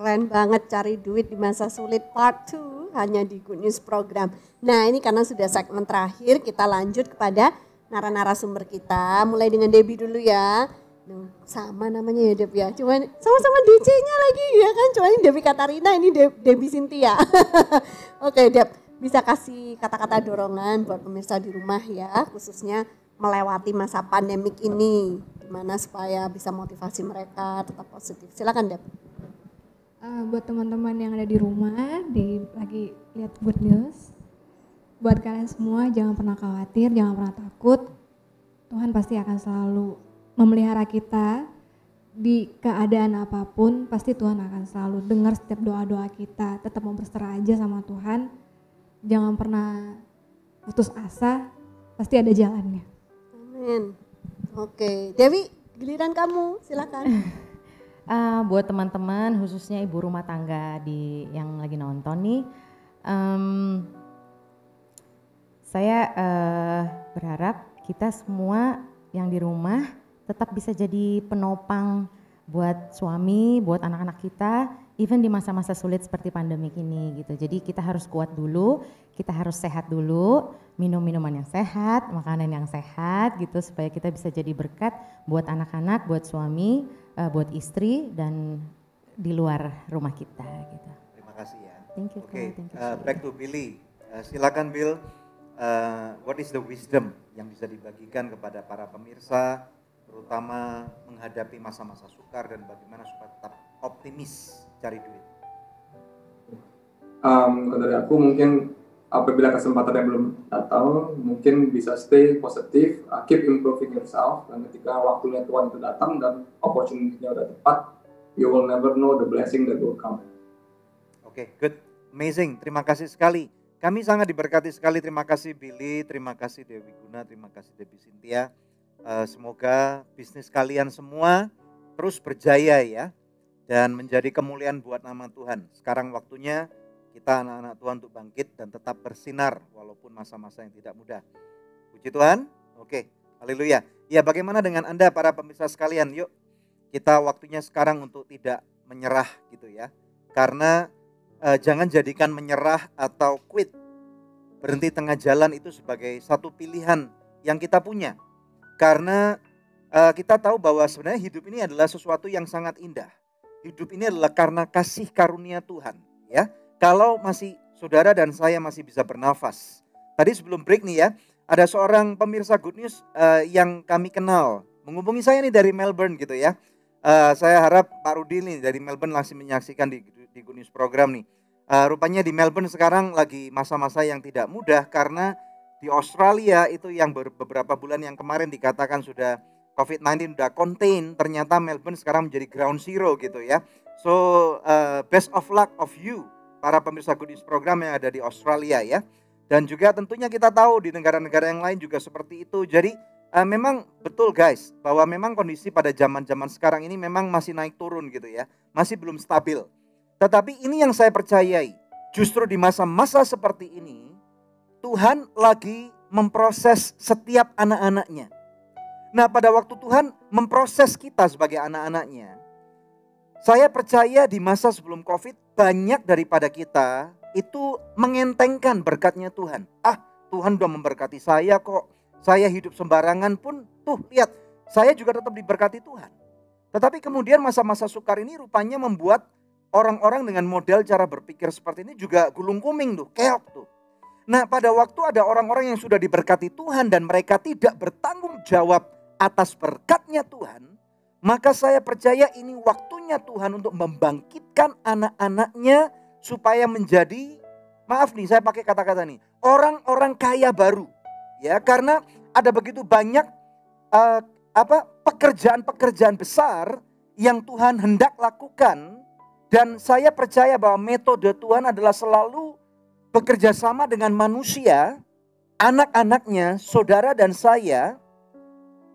keren banget cari duit di masa sulit part 2 hanya di Good News Program. Nah ini karena sudah segmen terakhir, kita lanjut kepada narasumber kita. Mulai dengan Debbie dulu ya. Sama namanya ya Deb ya, cuman sama-sama DC-nya lagi ya kan. Cuma ini Debbie Katarina, ini Debbie Cynthia. Oke Deb, bisa kasih kata-kata dorongan buat pemirsa di rumah ya, khususnya melewati masa pandemik ini. Gimana supaya bisa motivasi mereka tetap positif. Silakan Deb. Buat teman-teman yang ada di rumah, lagi lihat Good News, buat kalian semua jangan pernah khawatir, jangan pernah takut. Tuhan pasti akan selalu memelihara kita di keadaan apapun. Pasti Tuhan akan selalu dengar setiap doa-doa kita. Tetap mau berserah aja sama Tuhan. Jangan pernah putus asa, pasti ada jalannya. Amin. Oke, Dewi, giliran kamu, silakan. Buat teman-teman, khususnya ibu rumah tangga yang lagi nonton nih, saya berharap kita semua yang di rumah tetap bisa jadi penopang buat suami, buat anak-anak kita, even di masa-masa sulit seperti pandemik ini gitu. Jadi kita harus kuat dulu, kita harus sehat dulu, minum minuman yang sehat, makanan yang sehat gitu, supaya kita bisa jadi berkat buat anak-anak, buat suami, buat istri, dan di luar rumah kita gitu. Terima kasih ya. Thank you. Oke, Thank you. back to Billy. Silakan Bill, what is the wisdom yang bisa dibagikan kepada para pemirsa, terutama menghadapi masa-masa sukar dan bagaimana supaya tetap optimis cari duit? Kalau dari aku mungkin apabila kesempatannya belum datang, mungkin bisa stay positif, keep improving yourself, dan ketika waktunya Tuhan itu datang dan opportunity-nya udah tepat, you will never know the blessing that will come. Oke, good, amazing, terima kasih sekali. Kami sangat diberkati sekali, terima kasih Billy, terima kasih Dewi Guna, terima kasih Debbie Cynthia. Semoga bisnis kalian semua terus berjaya ya, dan menjadi kemuliaan buat nama Tuhan. Sekarang waktunya kita anak-anak Tuhan untuk bangkit dan tetap bersinar walaupun masa-masa yang tidak mudah. Puji Tuhan. Oke, haleluya. Ya, bagaimana dengan Anda para pemirsa sekalian? Yuk kita waktunya sekarang untuk tidak menyerah gitu ya. Karena jangan jadikan menyerah atau quit, berhenti tengah jalan itu sebagai satu pilihan yang kita punya. Karena kita tahu bahwa sebenarnya hidup ini adalah sesuatu yang sangat indah. Hidup ini adalah karena kasih karunia Tuhan ya. Kalau masih saudara dan saya masih bisa bernafas. Tadi sebelum break nih ya, ada seorang pemirsa Good News yang kami kenal menghubungi saya nih dari Melbourne gitu ya. Saya harap Pak Rudi nih dari Melbourne langsung menyaksikan di Good News program nih. Rupanya di Melbourne sekarang lagi masa-masa yang tidak mudah karena di Australia itu yang beberapa bulan yang kemarin dikatakan sudah COVID-19 sudah contain, ternyata Melbourne sekarang menjadi ground zero gitu ya. So best of luck of you para pemirsa Good News program yang ada di Australia ya. Dan juga tentunya kita tahu di negara-negara yang lain juga seperti itu. Jadi memang betul guys, bahwa memang kondisi pada zaman-zaman sekarang ini memang masih naik turun gitu ya. Masih belum stabil. Tetapi ini yang saya percayai, justru di masa-masa seperti ini Tuhan lagi memproses setiap anak-anaknya. Nah, pada waktu Tuhan memproses kita sebagai anak-anaknya, saya percaya di masa sebelum COVID banyak daripada kita itu mengentengkan berkatnya Tuhan. Tuhan udah memberkati saya kok. Saya hidup sembarangan pun tuh lihat, saya juga tetap diberkati Tuhan. Tetapi kemudian masa-masa sukar ini rupanya membuat orang-orang dengan model cara berpikir seperti ini juga gulung kuming tuh, keok tuh. Nah, pada waktu ada orang-orang yang sudah diberkati Tuhan dan mereka tidak bertanggung jawab atas berkatnya Tuhan, maka saya percaya ini waktunya Tuhan untuk membangkitkan anak-anaknya supaya menjadi, maaf nih saya pakai kata-kata nih, orang-orang kaya baru. Ya, karena ada begitu banyak pekerjaan-pekerjaan besar yang Tuhan hendak lakukan, dan saya percaya bahwa metode Tuhan adalah selalu bekerja sama dengan manusia, anak-anaknya, saudara dan saya,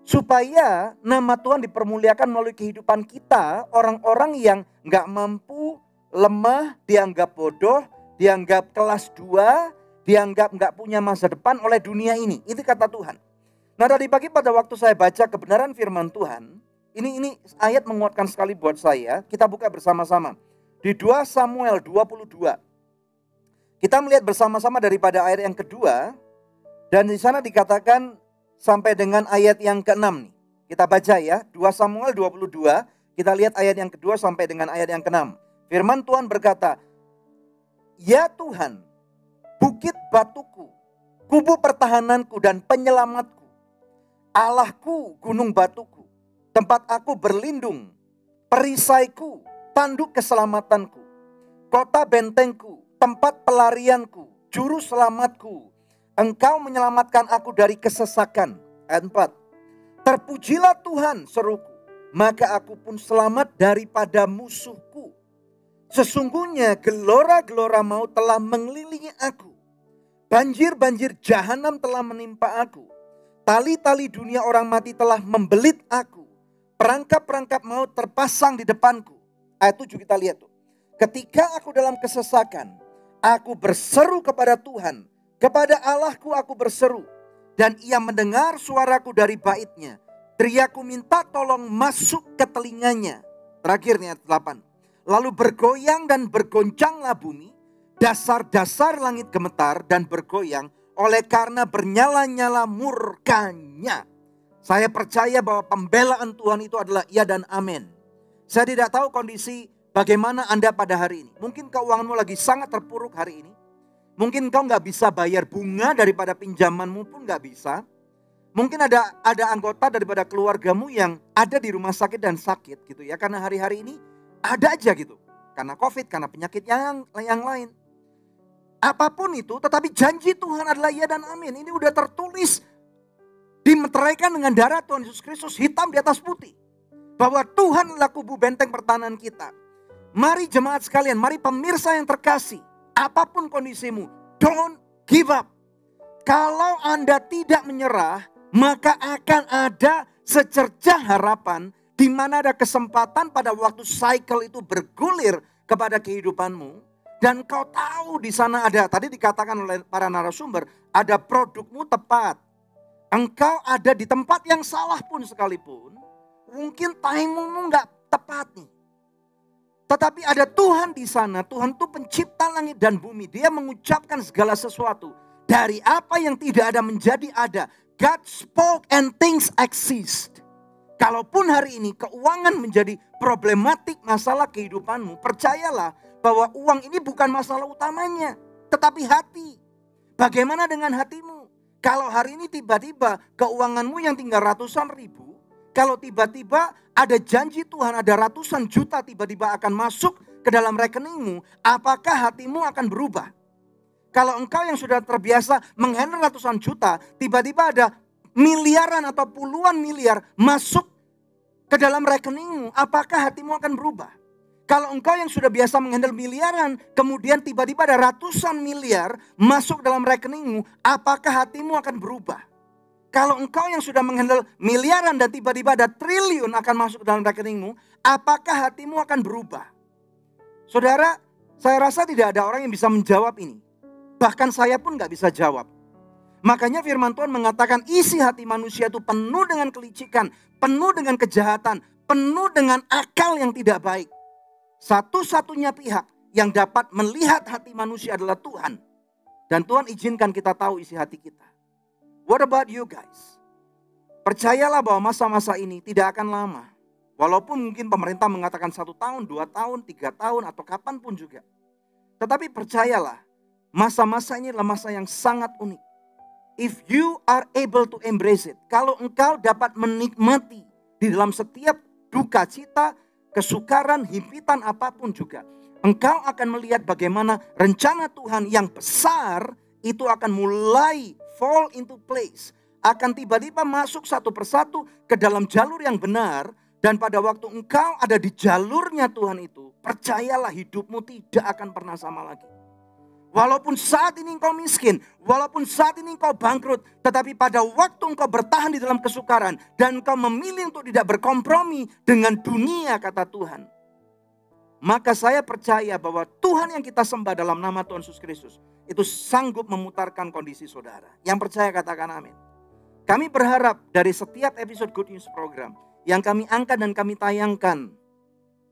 supaya nama Tuhan dipermuliakan melalui kehidupan kita. Orang-orang yang gak mampu, lemah, dianggap bodoh, dianggap kelas 2, dianggap gak punya masa depan oleh dunia ini. Itu kata Tuhan. Nah, tadi pagi pada waktu saya baca kebenaran firman Tuhan, ini ayat menguatkan sekali buat saya. Kita buka bersama-sama. Di 2 Samuel 22. Kita melihat bersama-sama daripada ayat yang kedua. Dan di sana dikatakan sampai dengan ayat yang ke-6 nih. Kita baca ya, 2 Samuel 22. Kita lihat ayat yang kedua sampai dengan ayat yang ke-6. Firman Tuhan berkata, "Ya Tuhan, bukit batuku, kubu pertahananku dan penyelamatku, Allahku, gunung batuku, tempat aku berlindung, perisaiku, tanduk keselamatanku, kota bentengku, tempat pelarianku, juru selamatku. Engkau menyelamatkan aku dari kesesakan." Ayat 4. "Terpujilah Tuhan," seruku, "maka aku pun selamat daripada musuhku. Sesungguhnya gelora-gelora maut telah mengelilingi aku. Banjir-banjir jahanam telah menimpa aku. Tali-tali dunia orang mati telah membelit aku. Perangkap-perangkap maut terpasang di depanku." Ayat 7 kita lihat tuh. "Ketika aku dalam kesesakan, aku berseru kepada Tuhan. Kepada Allahku aku berseru. Dan ia mendengar suaraku dari baitnya. Teriakku minta tolong masuk ke telinganya." Terakhir nih ayat 8. "Lalu bergoyang dan bergoncanglah bumi. Dasar-dasar langit gemetar dan bergoyang oleh karena bernyala-nyala murkanya." Saya percaya bahwa pembelaan Tuhan itu adalah iya dan amin. Saya tidak tahu kondisi bagaimana Anda pada hari ini. Mungkin keuanganmu lagi sangat terpuruk hari ini. Mungkin kau nggak bisa bayar bunga daripada pinjamanmu pun nggak bisa. Mungkin ada anggota daripada keluargamu yang ada di rumah sakit dan sakit gitu ya. Karena hari-hari ini ada aja gitu. Karena COVID, karena penyakit yang lain. Apapun itu, tetapi janji Tuhan adalah iya dan amin. Ini udah tertulis, dimeteraikan dengan darah Tuhan Yesus Kristus, hitam di atas putih. Bahwa Tuhan adalah kubu benteng pertahanan kita. Mari jemaat sekalian, mari pemirsa yang terkasih. Apapun kondisimu, don't give up. Kalau Anda tidak menyerah, maka akan ada secercah harapan di mana ada kesempatan pada waktu cycle itu bergulir kepada kehidupanmu. Dan kau tahu di sana ada, tadi dikatakan oleh para narasumber, ada produkmu tepat. Engkau ada di tempat yang salah pun sekalipun, mungkin timingmu nggak tepat nih. Tetapi ada Tuhan di sana, Tuhan itu pencipta langit dan bumi. Dia mengucapkan segala sesuatu. Dari apa yang tidak ada menjadi ada. God spoke and things exist. Kalaupun hari ini keuangan menjadi problematik masalah kehidupanmu, percayalah bahwa uang ini bukan masalah utamanya, tetapi hati. Bagaimana dengan hatimu? Kalau hari ini tiba-tiba keuanganmu yang tinggal ratusan ribu, kalau tiba-tiba ada janji Tuhan ada ratusan juta tiba-tiba akan masuk ke dalam rekeningmu, apakah hatimu akan berubah? Kalau engkau yang sudah terbiasa menghandle ratusan juta, tiba-tiba ada miliaran atau puluhan miliar masuk ke dalam rekeningmu, apakah hatimu akan berubah? Kalau engkau yang sudah biasa menghandle miliaran, kemudian tiba-tiba ada ratusan miliar masuk dalam rekeningmu, apakah hatimu akan berubah? Kalau engkau yang sudah menghandle miliaran dan tiba-tiba ada triliun akan masuk dalam rekeningmu, apakah hatimu akan berubah? Saudara, saya rasa tidak ada orang yang bisa menjawab ini. Bahkan saya pun gak bisa jawab. Makanya firman Tuhan mengatakan isi hati manusia itu penuh dengan kelicikan, penuh dengan kejahatan, penuh dengan akal yang tidak baik. Satu-satunya pihak yang dapat melihat hati manusia adalah Tuhan. Dan Tuhan izinkan kita tahu isi hati kita. What about you guys? Percayalah bahwa masa-masa ini tidak akan lama. Walaupun mungkin pemerintah mengatakan 1 tahun, 2 tahun, 3 tahun atau kapanpun juga. Tetapi percayalah, masa-masa ini adalah masa yang sangat unik. If you are able to embrace it. Kalau engkau dapat menikmati di dalam setiap duka cita, kesukaran, himpitan apapun juga. Engkau akan melihat bagaimana rencana Tuhan yang besar itu akan mulai fall into place. Akan tiba-tiba masuk satu persatu ke dalam jalur yang benar. Dan pada waktu engkau ada di jalurnya Tuhan itu, percayalah hidupmu tidak akan pernah sama lagi. Walaupun saat ini engkau miskin, walaupun saat ini engkau bangkrut, tetapi pada waktu engkau bertahan di dalam kesukaran dan engkau memilih untuk tidak berkompromi dengan dunia kata Tuhan, maka saya percaya bahwa Tuhan yang kita sembah dalam nama Tuhan Yesus Kristus itu sanggup memutarkan kondisi saudara. Yang percaya katakan amin. Kami berharap dari setiap episode Good News Program yang kami angkat dan kami tayangkan,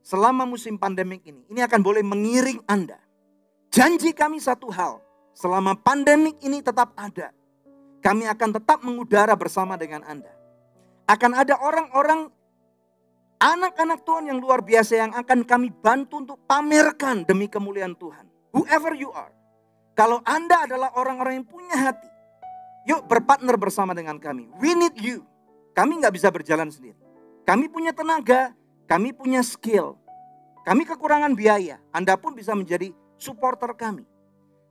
selama musim pandemik ini akan boleh mengiring Anda. Janji kami satu hal, selama pandemik ini tetap ada, kami akan tetap mengudara bersama dengan Anda. Akan ada orang-orang, anak-anak Tuhan yang luar biasa yang akan kami bantu untuk pamerkan demi kemuliaan Tuhan. Whoever you are. Kalau Anda adalah orang-orang yang punya hati, yuk berpartner bersama dengan kami. We need you. Kami nggak bisa berjalan sendiri. Kami punya tenaga, kami punya skill. Kami kekurangan biaya. Anda pun bisa menjadi supporter kami.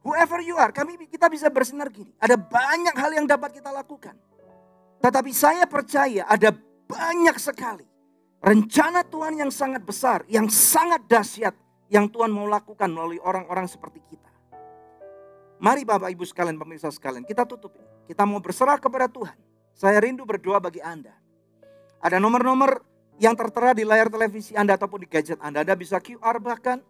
Whoever you are, kita bisa bersinergi. Ada banyak hal yang dapat kita lakukan. Tetapi saya percaya ada banyak sekali rencana Tuhan yang sangat besar, yang sangat dahsyat, yang Tuhan mau lakukan melalui orang-orang seperti kita. Mari Bapak Ibu sekalian, pemirsa sekalian, kita tutup ini. Kita mau berserah kepada Tuhan. Saya rindu berdoa bagi Anda. Ada nomor-nomor yang tertera di layar televisi Anda ataupun di gadget Anda. Anda bisa QR bahkan.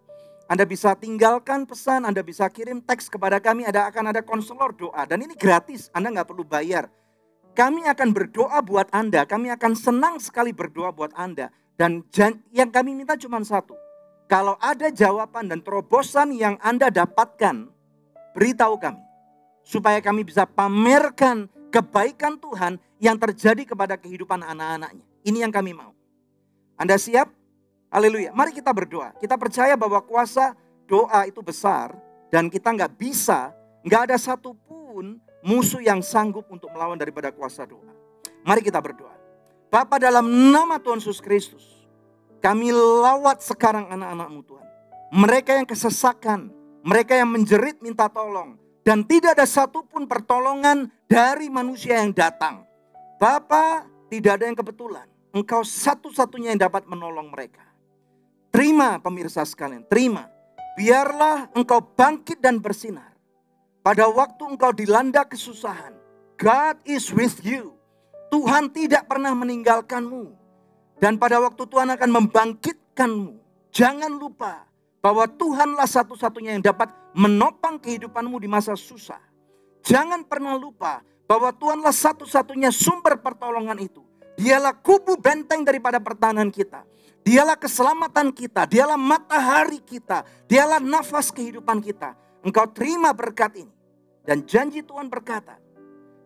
Anda bisa tinggalkan pesan, Anda bisa kirim teks kepada kami, akan ada konselor doa. Dan ini gratis, Anda nggak perlu bayar. Kami akan berdoa buat Anda, kami akan senang sekali berdoa buat Anda. Dan yang kami minta cuma satu. Kalau ada jawaban dan terobosan yang Anda dapatkan, beritahu kami. Supaya kami bisa pamerkan kebaikan Tuhan yang terjadi kepada kehidupan anak-anaknya. Ini yang kami mau. Anda siap? Haleluya. Mari kita berdoa. Kita percaya bahwa kuasa doa itu besar. Dan kita nggak ada satupun musuh yang sanggup untuk melawan daripada kuasa doa. Mari kita berdoa. Bapa, dalam nama Tuhan Yesus Kristus, kami lawat sekarang anak-anak-Mu Tuhan. Mereka yang kesesakan, mereka yang menjerit minta tolong. Dan tidak ada satupun pertolongan dari manusia yang datang. Bapa, tidak ada yang kebetulan. Engkau satu-satunya yang dapat menolong mereka. Terima pemirsa sekalian, terima. Biarlah engkau bangkit dan bersinar. Pada waktu engkau dilanda kesusahan, God is with you. Tuhan tidak pernah meninggalkanmu. Dan pada waktu Tuhan akan membangkitkanmu, jangan lupa bahwa Tuhanlah satu-satunya yang dapat menopang kehidupanmu di masa susah. Jangan pernah lupa bahwa Tuhanlah satu-satunya sumber pertolongan itu. Dialah kubu benteng daripada pertahanan kita. Dialah keselamatan kita, dialah matahari kita, dialah nafas kehidupan kita. Engkau terima berkat ini. Dan janji Tuhan berkata,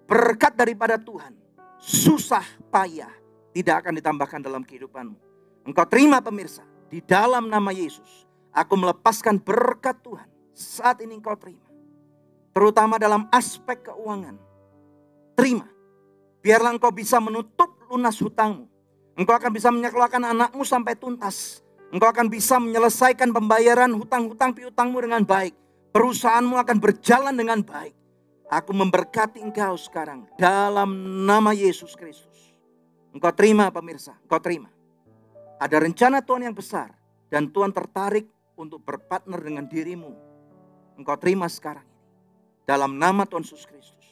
berkat daripada Tuhan, susah payah, tidak akan ditambahkan dalam kehidupanmu. Engkau terima pemirsa, di dalam nama Yesus, aku melepaskan berkat Tuhan. Saat ini engkau terima. Terutama dalam aspek keuangan. Terima. Biarlah engkau bisa menutup lunas hutangmu. Engkau akan bisa menyekolahkan anakmu sampai tuntas. Engkau akan bisa menyelesaikan pembayaran hutang-hutang piutangmu dengan baik. Perusahaanmu akan berjalan dengan baik. Aku memberkati engkau sekarang dalam nama Yesus Kristus. Engkau terima pemirsa, engkau terima. Ada rencana Tuhan yang besar dan Tuhan tertarik untuk berpartner dengan dirimu. Engkau terima sekarang ini. Dalam nama Tuhan Yesus Kristus.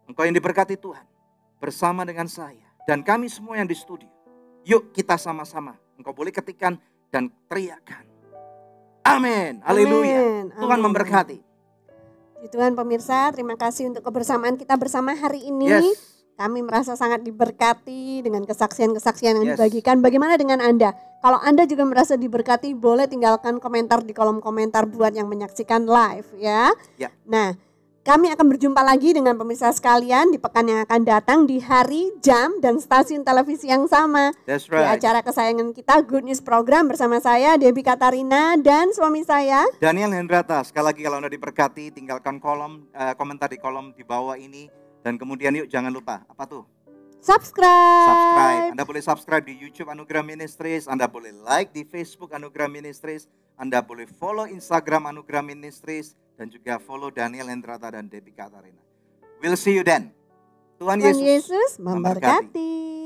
Engkau yang diberkati Tuhan bersama dengan saya dan kami semua yang di studio. Yuk kita sama-sama. Engkau boleh ketikkan dan teriakan. Amin. Haleluya. Tuhan memberkati. Tuhan pemirsa, terima kasih untuk kebersamaan kita bersama hari ini. Yes. Kami merasa sangat diberkati dengan kesaksian-kesaksian yang dibagikan. Bagaimana dengan Anda? Kalau Anda juga merasa diberkati, boleh tinggalkan komentar di kolom komentar buat yang menyaksikan live ya. Ya. Nah, kami akan berjumpa lagi dengan pemirsa sekalian di pekan yang akan datang di hari, jam, dan stasiun televisi yang sama. That's Di right. acara kesayangan kita, Good News Program bersama saya, Debbie Katarina, dan suami saya, Daniel Hendrata. Sekali lagi kalau Anda diberkati, tinggalkan komentar di kolom di bawah ini. Dan kemudian yuk jangan lupa, apa tuh? subscribe. Anda boleh subscribe di YouTube Anugerah Ministries, Anda boleh like di Facebook Anugerah Ministries, Anda boleh follow Instagram Anugerah Ministries, dan juga follow Daniel Hendrata dan Debbie Katarina. We'll see you then. Tuhan Tuhan Yesus Yesus memberkati.